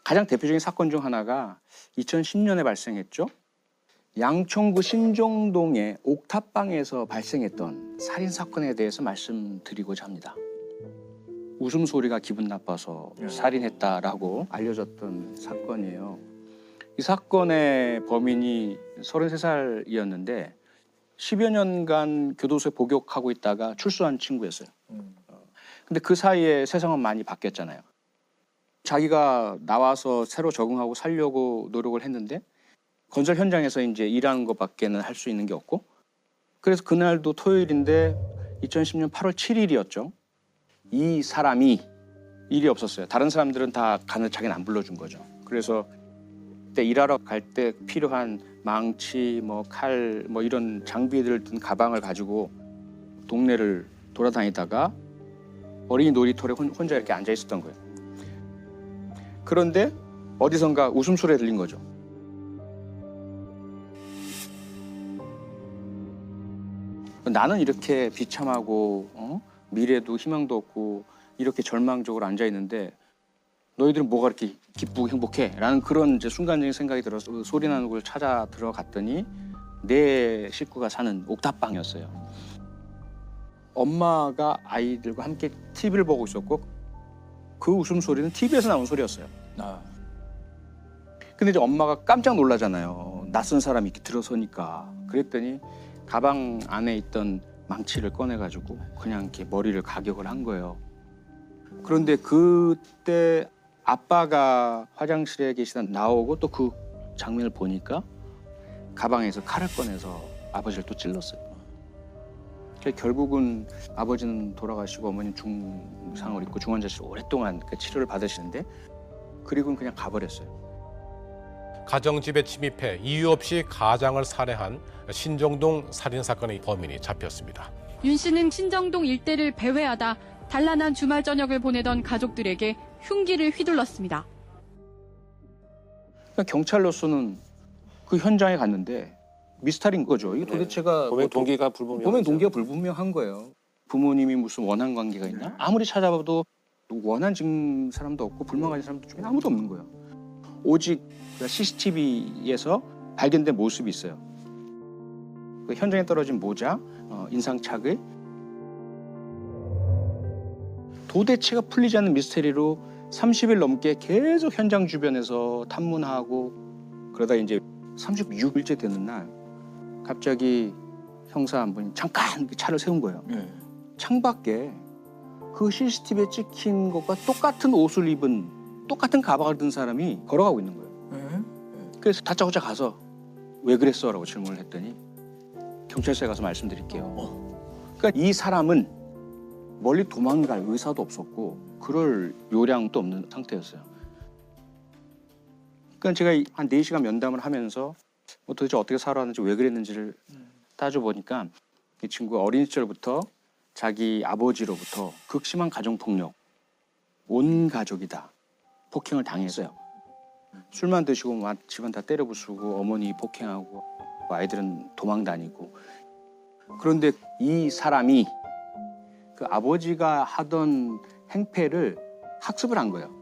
가장 대표적인 사건 중 하나가 2010년에 발생했죠. 양천구 신정동의 옥탑방에서 발생했던 살인 사건에 대해서 말씀드리고자 합니다. 웃음소리가 기분 나빠서 살인했다라고 알려졌던 사건이에요. 이 사건의 범인이 33살이었는데 10여 년간 교도소에 복역하고 있다가 출소한 친구였어요. 근데 그 사이에 세상은 많이 바뀌었잖아요. 자기가 나와서 새로 적응하고 살려고 노력을 했는데 건설 현장에서 이제 일하는 것밖에는 할 수 있는 게 없고, 그래서 그날도 토요일인데 2010년 8월 7일이었죠. 이 사람이 일이 없었어요. 다른 사람들은 다 가는 자기는 안 불러준 거죠. 그래서 그때 일하러 갈 때 필요한 망치, 뭐 칼, 뭐 이런 장비들을 든 가방을 가지고 동네를 돌아다니다가 어린이 놀이터에 혼자 이렇게 앉아 있었던 거예요. 그런데 어디선가 웃음소리가 들린 거죠. 나는 이렇게 비참하고 미래도 희망도 없고 이렇게 절망적으로 앉아 있는데 너희들은 뭐가 이렇게 기쁘고 행복해? 라는 그런 이제 순간적인 생각이 들어서 소리 나는 곳을 찾아 들어갔더니 내 식구가 사는 옥탑방이었어요. 엄마가 아이들과 함께 TV를 보고 있었고 그 웃음소리는 TV에서 나온 소리였어요. 근데 이제 엄마가 깜짝 놀라잖아요. 낯선 사람이 이렇게 들어서니까. 그랬더니 가방 안에 있던 망치를 꺼내가지고 그냥 이렇게 머리를 가격을 한 거예요. 그런데 그때 아빠가 화장실에 계시다 나오고 또 그 장면을 보니까 가방에서 칼을 꺼내서 아버지를 또 찔렀어요. 결국은 아버지는 돌아가시고 어머니는 중상을 입고 중환자실에 오랫동안 치료를 받으시는데 그리고는 그냥 가버렸어요. 가정집에 침입해 이유 없이 가장을 살해한 신정동 살인사건의 범인이 잡혔습니다. 윤 씨는 신정동 일대를 배회하다 단란한 주말 저녁을 보내던 가족들에게 흉기를 휘둘렀습니다. 경찰로서는 그 현장에 갔는데 미스터리인 거죠. 이게 도대체가 범행 동기가 불분명하죠. 범행 동기가 불분명한 거예요. 부모님이 무슨 원한 관계가 있나? 아무리 찾아봐도 원한 지금 사람도 없고 불만 가진 사람도 중에 아무도 없는 거예요. 오직 CCTV에서 발견된 모습이 있어요. 그 현장에 떨어진 모자, 인상착의. 도대체가 풀리지 않는 미스테리로 30일 넘게 계속 현장 주변에서 탐문하고 그러다 이제 36일째 되는 날 갑자기 형사 한 분이 잠깐 차를 세운 거예요. 창밖에 그 CCTV에 찍힌 것과 똑같은 옷을 입은 똑같은 가방을 든 사람이 걸어가고 있는 거예요. 그래서 다짜고짜 가서 왜 그랬어? 라고 질문을 했더니 경찰서에 가서 말씀드릴게요. 그러니까 이 사람은 멀리 도망갈 의사도 없었고 그럴 요량도 없는 상태였어요. 그러니까 제가 한 4시간 면담을 하면서 도대체 어떻게 살아왔는지 왜 그랬는지를 따져보니까 이 친구가 어린 시절부터 자기 아버지로부터 극심한 가정폭력, 온 가족이 다 폭행을 당했어요. 술만 드시고 막 집안 다 때려 부수고 어머니 폭행하고 아이들은 도망 다니고. 그런데 이 사람이 그 아버지가 하던 행패를 학습을 한 거예요.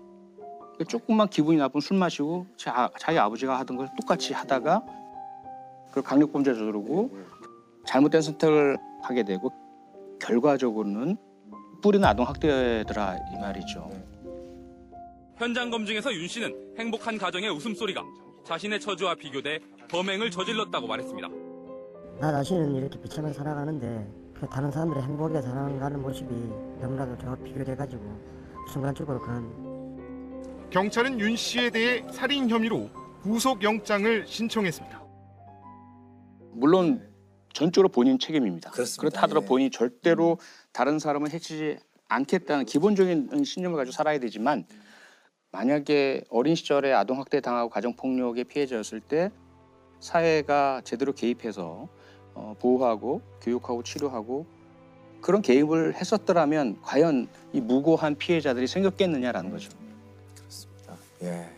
조금만 기분이 나쁘면 술 마시고 자기 아버지가 하던 걸 똑같이 하다가 그걸 강력범죄자 조르고 잘못된 선택을 하게 되고 결과적으로는 뿌리는 아동학대더라 이 말이죠. 현장 검증에서 윤 씨는 행복한 가정의 웃음소리가 자신의 처지와 비교돼 범행을 저질렀다고 말했습니다. 나 자신은 이렇게 비참하게 살아가는데 그 다른 사람들의 행복하게 살아가는 모습이 너무나도 저와 비교돼가지고 순간적으로 그런. 경찰은 윤 씨에 대해 살인 혐의로 구속영장을 신청했습니다. 물론 전적으로 본인 책임입니다. 그렇습니다. 그렇다 하더라도 본인이 절대로 다른 사람을 해치지 않겠다는 기본적인 신념을 가지고 살아야 되지만 만약에 어린 시절에 아동학대 당하고 가정폭력의 피해자였을 때 사회가 제대로 개입해서 보호하고 교육하고 치료하고 그런 개입을 했었더라면 과연 이 무고한 피해자들이 생겼겠느냐라는 거죠. 그렇습니다. 예.